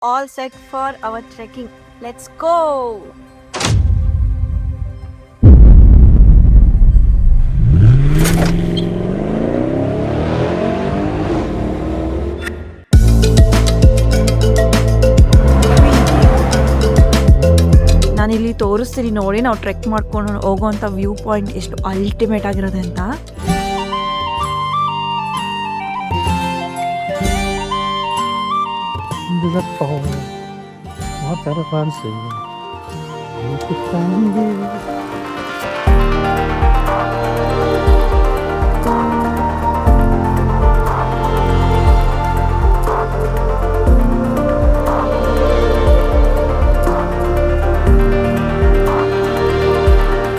all set for our trekking. Let's go! ನಾನಿಲ್ಲಿ ತೋರಿಸ್ತೀನಿ ನೋಡಿ, ನಾವು ಟ್ರೆಕ್ ಮಾಡ್ಕೊಂಡು ಹೋಗುವಂಥ ವ್ಯೂ ಪಾಯಿಂಟ್ ಎಷ್ಟು ಅಲ್ಟಿಮೇಟ್ ಆಗಿರೋದೆ ಅಂತ.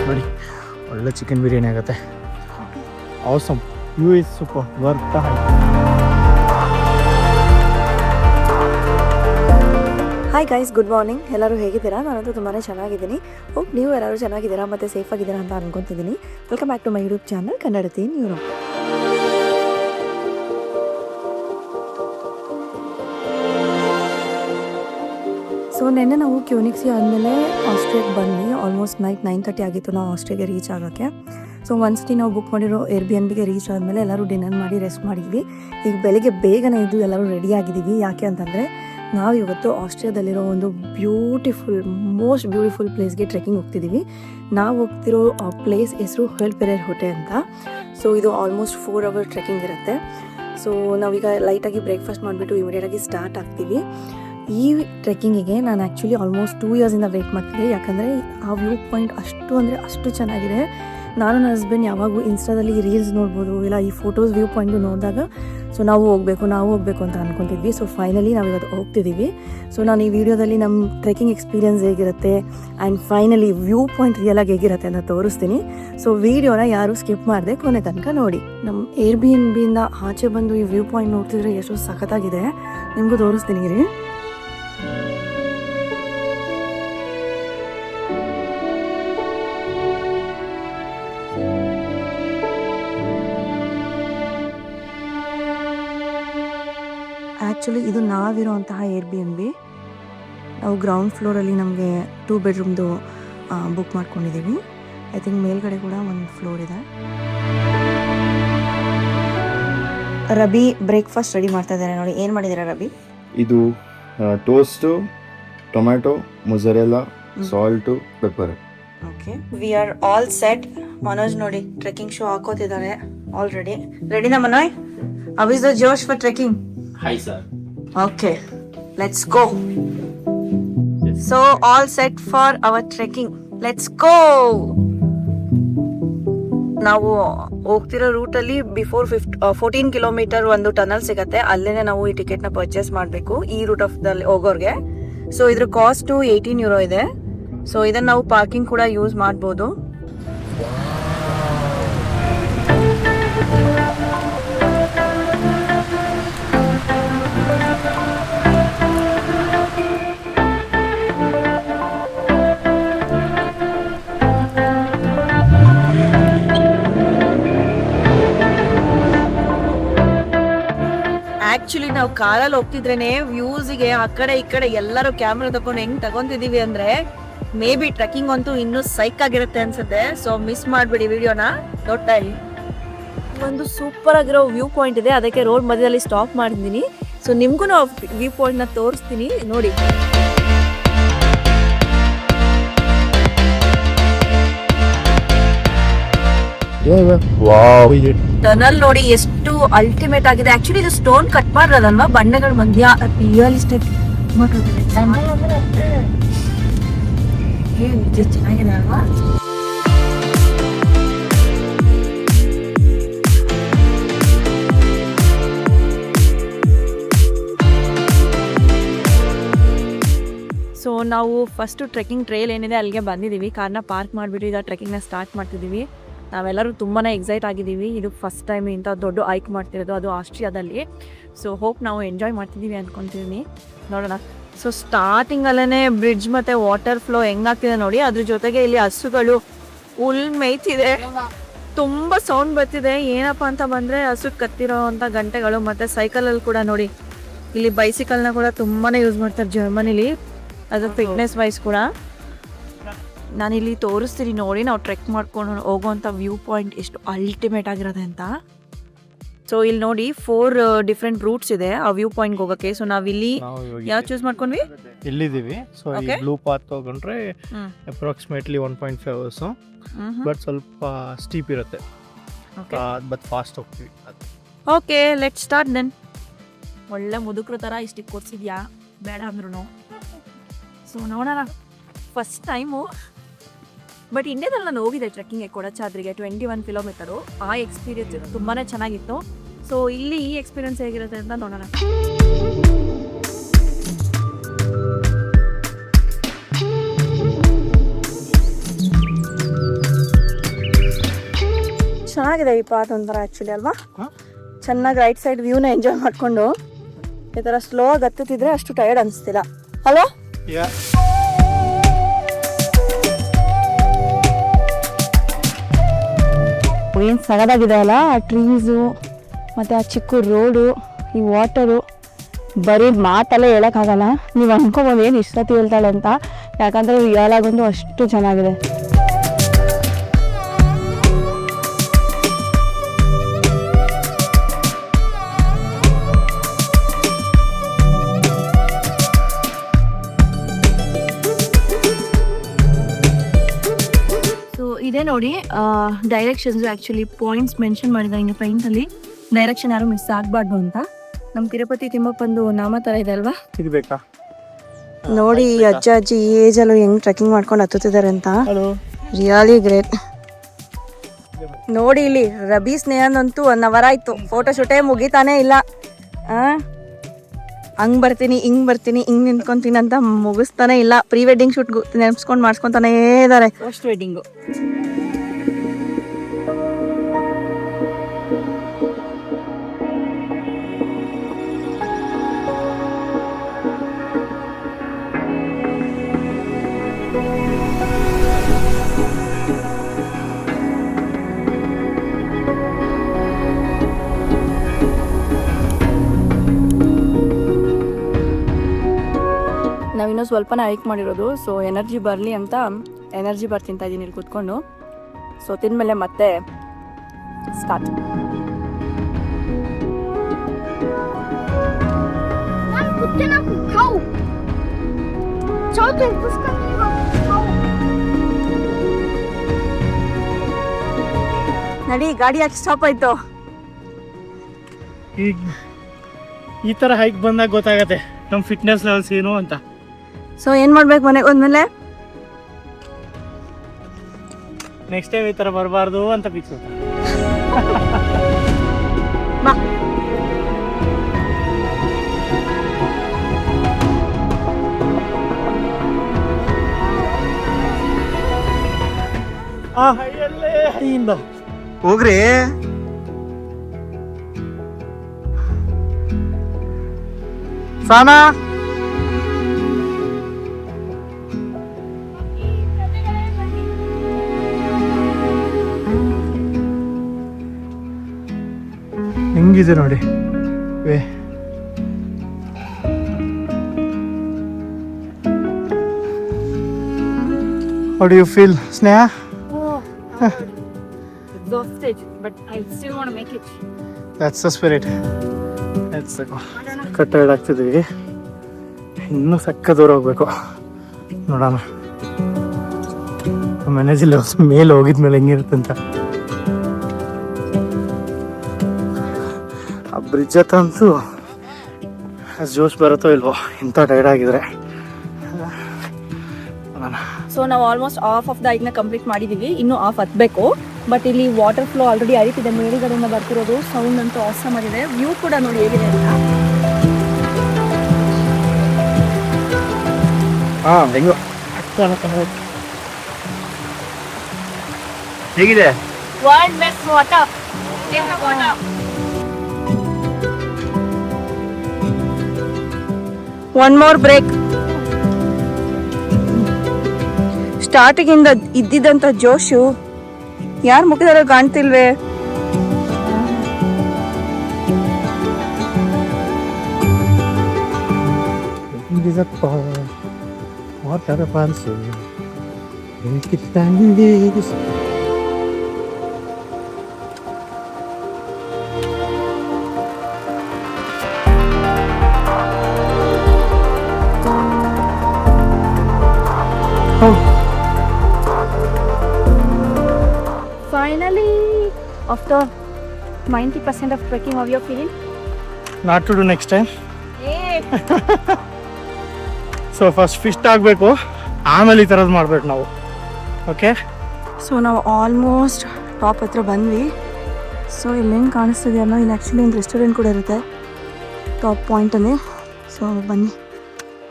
ನೋಡಿ, ಒಳ್ಳೆ ಚಿಕನ್ ಬಿರಿಯಾನಿ ಆಗುತ್ತೆ. Awesome, you is super worth. Hi guys, good morning. ಎಲ್ಲರೂ ಹೇಗಿದ್ದೀರಾ? ನಾನಂತೂ ತುಂಬಾ ಚೆನ್ನಾಗಿದ್ದೀನಿ. ಹೋಪ್ ನೀವು ಎಲ್ಲರೂ ಚೆನ್ನಾಗಿದ್ದೀರಾ ಮತ್ತು ಸೇಫಾಗಿದ್ದೀರಾ ಅಂತ ಅನ್ಕೊತಿದ್ದೀನಿ. Welcome back to my YouTube channel Kannadathi neuro. So ನೆನ್ನೆ ನಾವು ಕ್ಯೂನಿಕ್ಸಿ ಆದಮೇಲೆ ಆಸ್ಟ್ರೇಲಿಯಾಗೆ ಬಂದ್ವಿ. ಆಲ್ಮೋಸ್ಟ್ ನೈಟ್ 9:30 ಆಗಿತ್ತು ನಾವು ಆಸ್ಟ್ರೇಲಿಯಾಗೆ ರೀಚ್ ಆಗೋಕ್ಕೆ. ಸೊ ಒಂದ್ಸತಿ ನಾವು ಬುಕ್ ಮಾಡಿರೋ Airbnb-ಗೆ ರೀಚ್ ಆದಮೇಲೆ ಎಲ್ಲರೂ ಡಿನ್ನರ್ ಮಾಡಿ ರೆಸ್ಟ್ ಮಾಡಿದ್ವಿ. ಈಗ ಬೆಳಿಗ್ಗೆ ಬೇಗನೆ ಇದ್ದು ಎಲ್ಲರೂ ರೆಡಿ ಆಗಿದ್ದೀವಿ. ಯಾಕೆ ಅಂತಂದರೆ ನಾವು ಇವತ್ತು ಆಸ್ಟ್ರೇಲಿಯಾದಲ್ಲಿರೋ ಒಂದು ಮೋಸ್ಟ್ ಬ್ಯೂಟಿಫುಲ್ ಪ್ಲೇಸ್ಗೆ ಟ್ರೆಕ್ಕಿಂಗ್ ಹೋಗ್ತಿದ್ದೀವಿ. ನಾವು ಹೋಗ್ತಿರೋ ಪ್ಲೇಸ್ ಹೆಸರು ಹೆಲ್ಪೆರೇರ್ ಹೊಟೆ ಅಂತ. ಸೊ ಇದು ಆಲ್ಮೋಸ್ಟ್ 4 ಅವರ್ ಟ್ರೆಕ್ಕಿಂಗ್ ಇರುತ್ತೆ. ಸೊ ನಾವೀಗ ಲೈಟಾಗಿ ಬ್ರೇಕ್ಫಾಸ್ಟ್ ಮಾಡಿಬಿಟ್ಟು ಇಮಿಡಿಯೇಟಾಗಿ ಸ್ಟಾರ್ಟ್ ಆಗ್ತೀವಿ. ಈ ಟ್ರೆಕ್ಕಿಂಗಿಗೆ ನಾನು ಆ್ಯಕ್ಚುಲಿ ಆಲ್ಮೋಸ್ಟ್ 2 ಇಯರ್ಸಿಂದ ವೇಟ್ ಮಾಡ್ತಿದ್ದೆ. ಯಾಕಂದರೆ ಆ ವ್ಯೂ ಪಾಯಿಂಟ್ ಅಷ್ಟು ಚೆನ್ನಾಗಿದೆ. ನಾನು ನನ್ನ ಹಸ್ಬೆಂಡ್ ಯಾವಾಗೂ ಇನ್ಸ್ಟಾದಲ್ಲಿ ರೀಲ್ಸ್ ನೋಡ್ಬೋದು, ಇಲ್ಲ ಈ ಫೋಟೋಸ್ ವ್ಯೂ ಪಾಯಿಂಟು ನೋಡಿದಾಗ ಸೊ ನಾವು ಹೋಗಬೇಕು ಅಂತ ಅಂದ್ಕೊತಿದ್ವಿ. ಸೊ ಫೈನಲಿ ನಾವು ಇವತ್ತು ಹೋಗ್ತಿದ್ದೀವಿ. ಸೊ ನಾನು ಈ ವಿಡಿಯೋದಲ್ಲಿ ನಮ್ಮ ಟ್ರೆಕ್ಕಿಂಗ್ ಎಕ್ಸ್ಪೀರಿಯನ್ಸ್ ಹೇಗಿರುತ್ತೆ ಆ್ಯಂಡ್ ಫೈನಲಿ ವ್ಯೂ ಪಾಯಿಂಟ್ ರಿಯಲಾಗಿ ಹೇಗಿರುತ್ತೆ ಅಂತ ತೋರಿಸ್ತೀನಿ. ಸೊ ವಿಡಿಯೋನ ಯಾರು ಸ್ಕಿಪ್ ಮಾಡಿದೆ ಕೊನೆ ತನಕ ನೋಡಿ. ನಮ್ಮ Airbnb-ಇಂದ ಆಚೆ ಬಂದು ಈ ವ್ಯೂ ಪಾಯಿಂಟ್ ನೋಡ್ತಿದ್ರೆ ಎಷ್ಟು ಸಖತ್ತಾಗಿದೆ, ನಿಮಗೂ ತೋರಿಸ್ತೀನಿ ರೀ. ಆ್ಯಕ್ಚುಲಿ ಇದು ನಾವಿರೋಂತಹ Airbnb. ನಾವು ಗ್ರೌಂಡ್ ಫ್ಲೋರಲ್ಲಿ ನಮಗೆ 2 ಬೆಡ್ರೂಮ್ದು ಬುಕ್ ಮಾಡ್ಕೊಂಡಿದ್ದೀವಿ. ಐ ಥಿಂಕ್ ಮೇಲ್ಗಡೆ ಕೂಡ ಒಂದು ಫ್ಲೋರ್ ಇದೆ. ರಬಿ ಬ್ರೇಕ್ಫಾಸ್ಟ್ ರೆಡಿ ಮಾಡ್ತಾ ಇದ್ದಾರೆ ನೋಡಿ. ಏನು ಮಾಡಿದ್ದೀರಾ ರಬಿ? ಇದು toast, tomato, mozzarella, salt, pepper. Okay, we are all set. Manoj ನೋಡಿ ಟ್ರೆಕ್ಕಿಂಗ್ ಶೂ ಹಾಕೋತಿದ್ದಾರೆ ಆಲ್ರೆಡಿ. ರೆಡಿನಾ Manoj? How is the josh for trekking? Hi sir. Okay, let's go. So all set for our trekking. Let's go. ನಾವು ಹೋಗ್ತಿರೋ ರೂಟಲ್ಲಿ before 14 kilometre ಒಂದು tunnel ಸಿಗತ್ತೆ. ಅಲ್ಲೇನೆ ನಾವು ಈ ಟಿಕೆಟ್ನ ಪರ್ಚೇಸ್ ಮಾಡಬೇಕು ಈ ರೂಟ್ ಆಫ್ ದಲ್ಲಿ ಹೋಗೋರ್ಗೆ. ಸೊ ಇದ್ರ ಕಾಸ್ಟು €18 ಇದೆ. ಸೊ ಇದನ್ನ ನಾವು ಪಾರ್ಕಿಂಗ್ ಕೂಡ ಯೂಸ್ ಮಾಡ್ಬೋದು. ಆಕ್ಚುಲಿ ನಾವು ಕಾರಲ್ಲಿ ಹೋಗ್ತಿದ್ರೇನೆ ವ್ಯೂಸ್ಗೆ ಆ ಕಡೆ ಈ ಕಡೆ ಎಲ್ಲರೂ ಕ್ಯಾಮ್ರಾ ತಗೊಂಡು ಹೆಂಗ್ ತಗೊಂತಿದೀವಿ ಅಂದ್ರೆ ಮೇ ಬಿ ಟ್ರೆಕ್ಕಿಂಗ್ ಅಂತೂ ಇನ್ನೂ ಸೈಕ್ ಆಗಿರುತ್ತೆ ಅನ್ಸುತ್ತೆ. ಸೊ ಮಿಸ್ ಮಾಡ್ಬಿಡಿ ವಿಡಿಯೋನ. ನೋಡ್ತಾ ಇರಿ, ಒಂದು ಸೂಪರ್ ಆಗಿರೋ ವ್ಯೂ ಪಾಯಿಂಟ್ ಇದೆ. ಅದಕ್ಕೆ ರೋಡ್ ಮಧ್ಯದಲ್ಲಿ ಸ್ಟಾಪ್ ಮಾಡಿದ್ದೀನಿ. ಸೊ ನಿಮ್ಗೂ ನಾವು ವ್ಯೂ ಪಾಯಿಂಟ್ ನ ತೋರಿಸ್ತೀನಿ ನೋಡಿ. ಟನಲ್ ನೋಡಿ ಎಷ್ಟು ಅಲ್ಟಿಮೇಟ್ ಆಗಿದೆ. ಆಕ್ಚುಲಿ ಇದು ಸ್ಟೋನ್ ಕಟ್ ಮಾಡಿರೋದಲ್ವಾ, ಬಂಡೆಗಳ ಮಧ್ಯ ರಿಯಲಿಸ್ಟಿಕ್ ಚೆನ್ನಾಗಿದೆ ಅಲ್ವಾ? ಸೊ ನಾವು ಫಸ್ಟು ಟ್ರೆಕ್ಕಿಂಗ್ ಟ್ರೇಲ್ ಏನಿದೆ ಅಲ್ಲಿಗೆ ಬಂದಿದ್ದೀವಿ. ಕಾರ್ನ ಪಾರ್ಕ್ ಮಾಡಿಬಿಟ್ಟು ಈಗ ಟ್ರೆಕ್ಕಿಂಗ್ನ ಸ್ಟಾರ್ಟ್ ಮಾಡ್ತಿದ್ದೀವಿ. ನಾವೆಲ್ಲರೂ ತುಂಬಾ ಎಕ್ಸೈಟ್ ಆಗಿದ್ದೀವಿ. ಇದು ಫಸ್ಟ್ ಟೈಮ್ ಇಂಥ ದೊಡ್ಡ ಹೈಕ್ ಮಾಡ್ತಿರೋದು, ಅದು ಆಸ್ಟ್ರಿಯಾದಲ್ಲಿ. ಸೊ ಹೋಪ್ ನಾವು ಎಂಜಾಯ್ ಮಾಡ್ತಿದ್ದೀವಿ ಅಂದ್ಕೊತೀನಿ. ನೋಡೋಣ. ಸೊ ಸ್ಟಾರ್ಟಿಂಗಲ್ಲೇ ಬ್ರಿಡ್ಜ್ ಮತ್ತು ವಾಟರ್ ಫ್ಲೋ ಹೆಂಗಾಗ್ತಿದೆ ನೋಡಿ. ಅದ್ರ ಜೊತೆಗೆ ಇಲ್ಲಿ ಹಸುಗಳು ಹುಲ್ ಮೇಯ್ತಿದೆ. ತುಂಬ ಸೌಂಡ್ ಬರ್ತಿದೆ. ಏನಪ್ಪ ಅಂತ ಬಂದರೆ ಹಸು ಕತ್ತಿರೋ ಅಂಥ ಗಂಟೆಗಳು. ಮತ್ತು ಸೈಕಲಲ್ಲಿ ಕೂಡ ನೋಡಿ ಇಲ್ಲಿ ಬೈಸಿಕಲ್ನ ಕೂಡ ತುಂಬಾ ಯೂಸ್ ಮಾಡ್ತಾರೆ ಜರ್ಮನಿಲಿ, ಅದು ಫಿಟ್ನೆಸ್ ವೈಸ್ ಕೂಡ. ನಾನಿಲ್ಲಿ ತೋರಿಸ್ತೀನಿ ನೋಡಿ, ನಾವು ಟ್ರೆಕ್ ಮಾಡ್ಕೊಂಡು ಹೋಗೋವಂಥ ವ್ಯೂ ಪಾಯಿಂಟ್ ಎಷ್ಟು ಅಲ್ಟಿಮೇಟ್ ಆಗಿರೋದೆ ಅಂತ. ಸೊ ಇಲ್ಲಿ ನೋಡಿ 4 ಡಿಫ್ರೆಂಟ್ ರೂಟ್ಸ್ ಇದೆ ಆ ವ್ಯೂ ಪಾಯಿಂಟ್ಗೆ ಹೋಗೋಕ್ಕೆ. ಸೊ ನಾವಿಲ್ಲಿ ಯಾವ್ದು ಚೂಸ್ ಮಾಡ್ಕೊಂಡ್ವಿ, ಇಲ್ಲಿದ್ದೀವಿ. ಸೊ ಈ ಬ್ಲೂ ಪಾತ್ ತಗೊಂಡ್ರೆ ಅಪ್ರಾಕ್ಸಿಮೇಟ್ಲಿ 1.5 hours, ಬಟ್ ಸ್ವಲ್ಪ ಸ್ಟೀಪ್ ಇರುತ್ತೆ, ಬಟ್ ಫಾಸ್ಟ್ ಹೋಗ್ತೀವಿ. Okay, let start then. ಒಳ್ಳೆ ಮುದುಕ್ರ ಥರ ಇಷ್ಟಕ್ಕೆ ಕೊಡ್ಸಿದ್ಯಾ, ಬೇಡ ಅಂದ್ರೂ. ಸೊ ನೋಡೋಣ, ಫಸ್ಟ್ ಟೈಮು. ಬಟ್ ಇಂಡಿಯಾದಲ್ಲಿ ನಾನು ಹೋಗಿದ್ದೆ ಟ್ರೆಕ್ಕಿಂಗ್ಗೆ ಕೊಡಚಾದ್ರಿಗೆ, 21 ಕಿಲೋಮೀಟರು. ಆ ಎಕ್ಸ್ಪೀರಿಯನ್ಸ್ ತುಂಬಾ ಚೆನ್ನಾಗಿತ್ತು. ಸೊ ಇಲ್ಲಿ ಈ ಎಕ್ಸ್ಪೀರಿಯನ್ಸ್ ಹೇಗಿರುತ್ತೆ ಅಂತ ನೋಡೋಣ. ಚೆನ್ನಾಗಿದೆ ಈ ಪಾತ್ ಒಂಥರ ಆ್ಯಕ್ಚುಲಿ ಅಲ್ವಾ. ಚೆನ್ನಾಗಿ ರೈಟ್ ಸೈಡ್ ವ್ಯೂನ ಎಂಜಾಯ್ ಮಾಡಿಕೊಂಡು ಈ ಥರ ಸ್ಲೋ ಆಗಿ ಹತ್ತುತ್ತಿದ್ರೆ ಅಷ್ಟು ಟಯರ್ಡ್ ಅನಿಸ್ತಿಲ್ಲ ಅಲ್ವಾ. ಏನು ಸಗದಾಗಿದೆ ಅಲ್ಲ, ಆ ಟ್ರೀಸು ಮತ್ತು ಆ ಚಿಕ್ಕ ರೋಡು, ಈ ವಾಟರು, ಬರೀ ಮಾತಲ್ಲೇ ಹೇಳೋಕ್ಕಾಗಲ್ಲ. ನೀವು ಅನ್ಕೋಬೋದು ಏನು ಇಷ್ಟು ಸತಿ ಹೇಳ್ತಾಳೆ ಅಂತ, ಯಾಕಂದರೆ ರಿಯಲ್ ಆಗಂತೂ ಅಷ್ಟು ಚೆನ್ನಾಗಿದೆ. ಇದೇ ನೋಡಿ ಡೈರೆಕ್ಷನ್ಸ್, ಆ್ಯಕ್ಚುಲಿ ಪಾಯಿಂಟ್ಸ್ ಮೆನ್ಷನ್ ಮಾಡಿದ್ದಾರೆ ಹಿಂಗೆ ಪೈಂಟಲ್ಲಿ, ಡೈರೆಕ್ಷನ್ ಯಾರು ಮಿಸ್ ಆಗಬಾರ್ದು ಅಂತ. ನಮ್ಮ ತಿರುಪತಿ ತಿಮ್ಮಪ್ಪಂದು ನಾಮ ಥರ ಇದೆ ಅಲ್ವಾ. ಇದು ಬೇಕಾ ನೋಡಿ ಅಜ್ಜ ಅಜ್ಜಿ ಈ ಏಜಲ್ಲೂ ಹೆಂಗೆ ಟ್ರೆಕ್ಕಿಂಗ್ ಮಾಡ್ಕೊಂಡು ಹತ್ತುತ್ತಿದ್ದಾರೆ ಅಂತ, ರಿಯಲಿ ಗ್ರೇಟ್. ನೋಡಿ ಇಲ್ಲಿ ರಬಿ ಸ್ನೇಹನಂತೂ 1 hour ಆಯಿತು, ಫೋಟೋ ಶೂಟೇ ಮುಗಿತಾನೇ ಇಲ್ಲ. ಹಂಗೆ ಬರ್ತೀನಿ ಹಿಂಗೆ ಬರ್ತೀನಿ ಹಿಂಗೆ ನಿಂತ್ಕೊತೀನಿ ಅಂತ ಮುಗಿಸ್ತಾನೆ ಇಲ್ಲ. ಪ್ರೀ ವೆಡ್ಡಿಂಗ್ ಶೂಟ್ ನೆನೆಸ್ಕೊಂಡು ಮಾಡಿಸ್ಕೊತಾನೇ ಇದ್ದಾರೆ. ಪೋಸ್ಟ್ ವೆಡ್ಡಿಂಗು ನಾವಿನ್ನೂ ಸ್ವಲ್ಪನೇ ಹೈಕ್ ಮಾಡಿರೋದು. ಸೊ ಎನರ್ಜಿ ಬರಲಿ ಅಂತ ಎನರ್ಜಿ ಬಾರ್ ತಿಂತಾ ಇದ್ದೀನಿ ಇಲ್ಲಿ ಕೂತ್ಕೊಂಡು. ಸೊ ತಿಂದಮೇಲೆ ಮತ್ತೆ ಸ್ಟಾರ್ಟ್. ನಡಿ, ಗಾಡಿ ಯಾಕೆ ಸ್ಟಾಪ್ ಆಯ್ತು? ಈಗ ಈ ಥರ ಹೈಕ್ ಬಂದಾಗ ಗೊತ್ತಾಗತ್ತೆ ನಮ್ಮ ಫಿಟ್ನೆಸ್ ಲೆವೆಲ್ಸ್ ಏನು ಅಂತ. ಸೊ ಏನು ಮಾಡ್ಬೇಕು ಮನೆಗೆ ಹೋದ್ಮೇಲೆ? ನೆಕ್ಸ್ಟ್ ಟೈಮ್ ಈ ಥರ ಬರಬಾರ್ದು ಅಂತ ಫಿಕ್ಸ್. ಬಾ. ಹೋಗ್ರಿ. ಸಾನಾ ಹೆಂಗಿದೆ ನೋಡಿ way. How do you feel, Sneha? Exhausted, but I still want to make it. That's the spirit. Let's go. Tired ಆಗ್ತಿದ್ದೀವಿ, ಇನ್ನೂ ಸಕ್ಕ ದೂರ ಹೋಗ್ಬೇಕು. ನೋಡೋಣ ನಮ್ಮ ಎನರ್ಜಿ ಲೆವೆಲ್ಸ್ ಮೇಲೆ ಹೋಗಿದ್ಮೇಲೆ ಹೆಂಗಿರುತ್ತೆ ಅಂತ. ಆ ಬ್ರಿಡ್ಜ್ ಹತ್ರ ಅಂತೂ ಜೋಶ್ ಬರುತ್ತೋ ಇಲ್ವೋ ಇಂಥ ಟೈರ್ಡ್ ಆಗಿದ್ರೆ. ಸೊ ನಾವು ಆಲ್ಮೋಸ್ಟ್ ಹಾಫ್ ಆಫ್ ದ ಹೈಕ್ನ ಕಂಪ್ಲೀಟ್ ಮಾಡಿದ್ದೀವಿ, ಇನ್ನೂ ಹಾಫ್ ಹತ್ತಬೇಕು. ಬಟ್ ಇಲ್ಲಿ ವಾಟರ್ ಫ್ಲೋ ಆಲ್ರೆಡಿ ಹರಿತಿದೆ, ಮೇಲ್ಗಡೆಯಿಂದ ಬರ್ತಿರೋದು. ಸೌಂಡ್ ಅಂತೂ ಆಸಮ್ ಆಗಿದೆ. ವ್ಯೂ ಕೂಡ ನೋಡಿ ಹೇಗಿದೆ ಅಂತ. ಹೇಗಿದೆ? World best water. One more break. ಸ್ಟಾರ್ಟಿಂಗಿಂದ ಇದ್ದಿದ್ದಂಥ ಜೋಶು ಯಾರ ಮುಖದಲ್ಲಿ ಕಾಣ್ತಿಲ್ವೇ? ಇದಪ್ಪ waterfalls Finally, after 90% of trekking, how you're feeling? Not to do next time. So first feast ಆಗಬೇಕು, ಆಮೇಲೆ ಈ ಥರದ್ದು ಮಾಡ್ಬೇಕು ನಾವು. ಓಕೆ, ಸೊ ನಾವು ಆಲ್ಮೋಸ್ಟ್ ಟಾಪ್ ಹತ್ರ ಬಂದ್ವಿ. ಸೊ ಇಲ್ಲೇನು ಕಾಣಿಸ್ತಿದೆಯಲ್ಲ, ಇಲ್ಲಿ ಆ್ಯಕ್ಚುಲಿ ಒಂದು ರೆಸ್ಟೋರೆಂಟ್ ಕೂಡ ಇರುತ್ತೆ ಟಾಪ್ ಪಾಯಿಂಟಲ್ಲಿ. ಸೊ ಬನ್ನಿ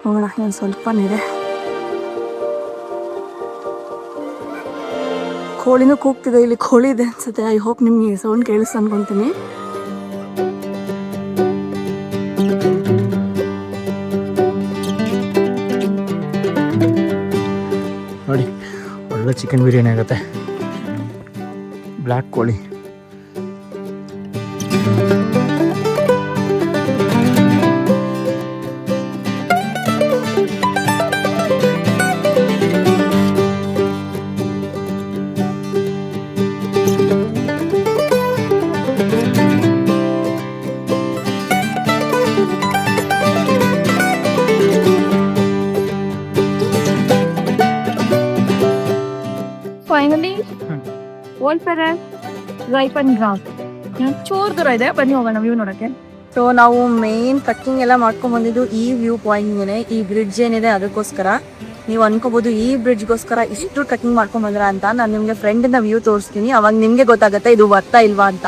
ಹೋಗೋಣ, ಇನ್ನೊಂದು ಸ್ವಲ್ಪನೇ. ಕೋಳಿನೂ ಕೂಗ್ತಿದೆ, ಇಲ್ಲಿ ಕೋಳಿ ಇದೆ ಅನ್ಸುತ್ತೆ. ಐ ಹೋಪ್ ನಿಮಗೆ ಸೌಂಡ್ ಕೇಳಿಸ್ ಅನ್ಕೊತೀನಿ. ನೋಡಿ ಒಳ್ಳೆ ಚಿಕನ್ ಬಿರಿಯಾನಿ ಆಗುತ್ತೆ. ಬ್ಲ್ಯಾಕ್ ಕೋಳಿ. ಫೈನಲಿ ಓಲ್ಪೆರೆ ರೈಪ್ ಅಂಡ್ ಗ್ರಾಮ್ ಚೂರು ದೂರ ಇದೆ, ಬನ್ನಿ ಹೋಗೋಣ ವ್ಯೂ ನೋಡೋಕ್ಕೆ. ಸೊ ನಾವು ಮೇನ್ ಟ್ರಕ್ಕಿಂಗ್ ಎಲ್ಲ ಮಾಡ್ಕೊಂಡು ಬಂದಿದ್ದು ಈ ವ್ಯೂ ಪಾಯಿಂಟ್ಗೆ. ಈ ಬ್ರಿಡ್ಜ್ ಏನಿದೆ ಅದಕ್ಕೋಸ್ಕರ. ನೀವು ಅನ್ಕೋಬಹುದು ಈ ಬ್ರಿಡ್ಜ್ಗೋಸ್ಕರ ಇಷ್ಟು ಟ್ರಕ್ಕಿಂಗ್ ಮಾಡ್ಕೊಂಡು ಬಂದ್ರ ಅಂತ. ನಾನು ನಿಮಗೆ ಫ್ರೆಂಡಿಂದ ವ್ಯೂ ತೋರಿಸ್ತೀನಿ, ಅವಾಗ ನಿಮಗೆ ಗೊತ್ತಾಗುತ್ತೆ ಇದು ವರ್ತಾ ಇಲ್ವಾ ಅಂತ.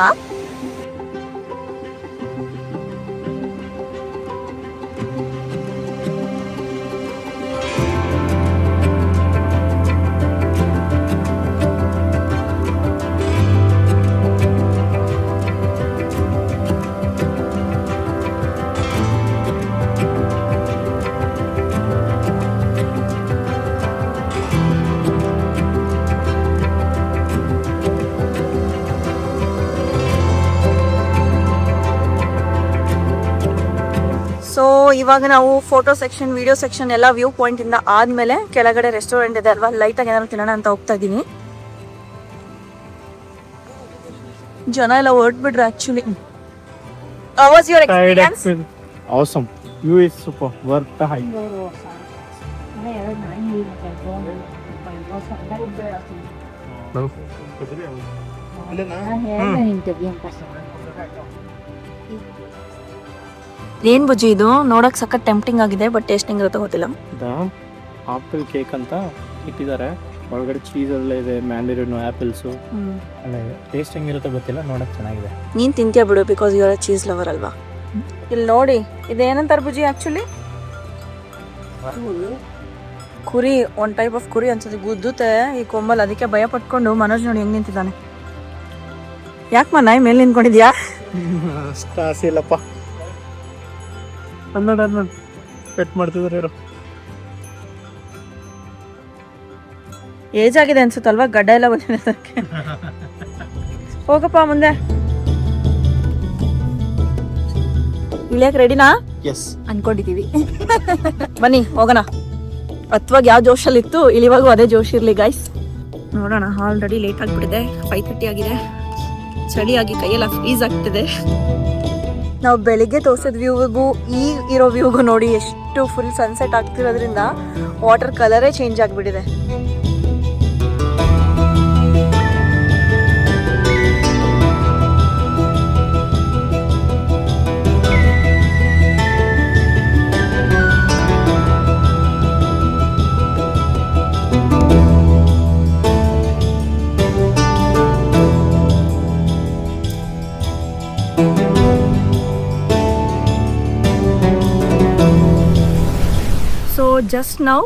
ಸೊ ಇವಾಗ ನಾವು ಫೋಟೋ ಸೆಕ್ಷನ್, ವಿಡಿಯೋ ಸೆಕ್ಷನ್ ಎಲ್ಲ ವ್ಯೂ ಪಾಯಿಂಟ್ ಇಂದ ಆದ್ಮೇಲೆ ಕೆಳಗಡೆ ರೆಸ್ಟೋರೆಂಟ್ ಇದೆ ಅಲ್ವಾ, ಲೈಟ್ ಆಗಿ ಏನಾದ್ರು ತಿನ್ನೋಣ ಅಂತ ಹೋಗ್ತಾ ಇದ್ದೀನಿ. ಜನ ಎಲ್ಲ ಹೊರಟ್ಬಿಟ್ರು actually. How was your experience? Awesome. View is super. Worth the hype. ಏನ್ ಬುಜ್ಜಿ ಇದು? ನೋಡಕ್ ಸಖತ್ ಟೆಂಪ್ಟಿಂಗ್ ಆಗಿದೆ, ಬಟ್ ಟೇಸ್ಟಿಂಗ್ ಇರುತ್ತೆ ಗೊತ್ತಿಲ್ಲ. ಆಪಲ್ ಕೇಕ್ ಅಂತ ಇಟ್ಟಿದ್ದಾರೆ, ಒಳಗಡೆ ಚೀಸ್ ಎಲ್ಲ ಇದೆ, ಮ್ಯಾಂಡರಿನ್ ಆಪಲ್ಸು ಎಲ್ಲ ಇದೆ. ಟೇಸ್ಟ್ ಹೆಂಗಿರುತ್ತೆ ಗೊತ್ತಿಲ್ಲ, ನೋಡಕ್ ಚೆನ್ನಾಗಿದೆ. ನೀನ್ ತಿಂತೀಯ ಬಿಡು, because you are cheese lover ಅಲ್ವಾ. ಇಲ್ಲಿ ನೋಡಿ, ಇದೇನಂತಾರ ಬುಜ್ಜಿ ಆಕ್ಚುಲಿ? ಕುರಿ, ಒನ್ ಟೈಪ್ ಆಫ್ ಕುರಿ ಅನ್ಸುತ್ತೆ. ಗುದ್ದುತ್ತೆ ಈ ಕೊಂಬಲ್, ಅದಕ್ಕೆ ಭಯ ಪಟ್ಕೊಂಡು ಮನೋಜ್ ನೋಡಿ ಹೆಂಗ್ ನಿಂತಿದ್ದಾನೆ. ಯಾಕೆ ನಾಯಿ ಮೇಲೆ ನಿಂತ್ಕೊಂಡಿದ್ಯಾ? ಆಸೆ ಇಲ್ಲಪ್ಪ. ಅನ್ನೋಣ ಪೆಟ್ ಮಾಡ್ತಿದ್ದಾರೆ ಇವರು. ಏಜ್ ಆಗಿದೆ ಅನ್ಸುತ್ತಲ್ವಾ, ಗಡ್ಡ ಎಲ್ಲ ಬಂದಿದೆ ಅದಕ್ಕೆ. ಹೋಗಪ್ಪ ಮುಂದೆ. ಇಳಿಯಕ್ ರೆಡಿನಾ? ಎಸ್ ಅನ್ಕೊಂಡಿದೀವಿ. ಬನ್ನಿ ಹೋಗೋಣ. ಅಥವಾ ಯಾವ ಜೋಶಲ್ಲಿ ಇತ್ತು, ಇಳಿವಾಗೂ ಅದೇ ಜೋಶ್ ಇರ್ಲಿ ಗೈಸ್. ನೋಡೋಣ. ಆಲ್ರೆಡಿ ಲೇಟ್ ಆಗ್ಬಿಟ್ಟಿದೆ, 5:30 ಆಗಿದೆ. ಚಳಿಯಾಗಿ ಕೈಯೆಲ್ಲ ಫ್ರೀಸ್ ಆಗ್ತಿದೆ. ನಾವು ಬೆಳಿಗ್ಗೆ ತೋರಿಸಿದ ವ್ಯೂಗೂ ಈ ಇರೋ ವ್ಯೂಗೂ ನೋಡಿ, ಎಷ್ಟು ಫುಲ್ ಸನ್ಸೆಟ್ ಆಗ್ತಿರೋದ್ರಿಂದ ವಾಟರ್ ಕಲರೇ ಚೇಂಜ್ ಆಗಿಬಿಟ್ಟಿದೆ. So just now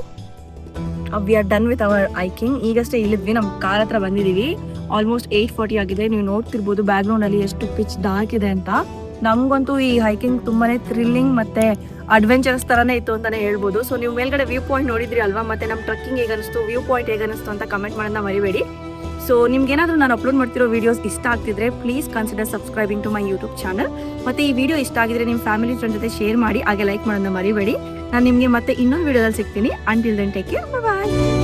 we are done with our hiking. ಈಗಷ್ಟೇ ಇಳಿದ್ವಿ, ನಮ್ಮ ಕಾರ್ ಹತ್ರ ಬಂದಿದ್ದೀವಿ. ಆಲ್ಮೋಸ್ಟ್ 8:40 ಆಗಿದೆ. ನೀವು ನೋಡ್ತಿರ್ಬೋದು ಬ್ಯಾಕ್ಗ್ರೌಂಡಲ್ಲಿ ಎಷ್ಟು ಪಿಚ್ ಡಾರ್ಕ್ ಇದೆ ಅಂತ. ನಮಗಂತೂ ಈ ಹೈಕಿಂಗ್ ತುಂಬಾನೇ ಥ್ರಿಲ್ಲಿಂಗ್ ಮತ್ತೆ ಅಡ್ವೆಂಚರಸ್ ಥರನೇ ಇತ್ತು ಅಂತಲೇ ಹೇಳ್ಬೋದು. ಸೊ ನೀವು ಮೇಲ್ಗಡೆ ವ್ಯೂ ಪಾಯಿಂಟ್ ನೋಡಿದ್ರಿ ಅಲ್ವಾ, ಮತ್ತೆ ನಮ್ಮ ಟ್ರಕ್ಕಿಂಗ್ ಹೇಗನಿಸ್ತು, ವ್ಯೂ ಪಾಯಿಂಟ್ ಹೇಗನಿಸ್ತು ಅಂತ ಕಮೆಂಟ್ ಮಾಡೋದನ್ನ ಮರಿಬೇಡಿ. ಸೊ ನಿಮ್ಗೇನಾದರೂ ನಾನು ಅಪ್ಲೋಡ್ ಮಾಡ್ತಿರೋ ವೀಡಿಯೋಸ್ ಇಷ್ಟ ಆಗ್ತಿದ್ರೆ please consider subscribing to my YouTube channel. ಮತ್ತು ಈ ವಿಡಿಯೋ ಇಷ್ಟ ಆಗಿದ್ರೆ ನಿಮ್ಮ ಫ್ಯಾಮಿಲಿ ಫ್ರೆಂಡ್ ಜೊತೆ ಶೇರ್ ಮಾಡಿ, ಹಾಗೆ ಲೈಕ್ ಮಾಡೋದನ್ನ ಮರಿಬೇಡಿ. ನಾನು ನಿಮಗೆ ಮತ್ತೆ ಇನ್ನೊಂದು ವಿಡಿಯೋದಲ್ಲಿ ಸಿಗ್ತೀನಿ. ಅಂಟಿಲ್ ದೆನ್ ಟೇಕ್ ಕೇರ್, ಬಾಯ್.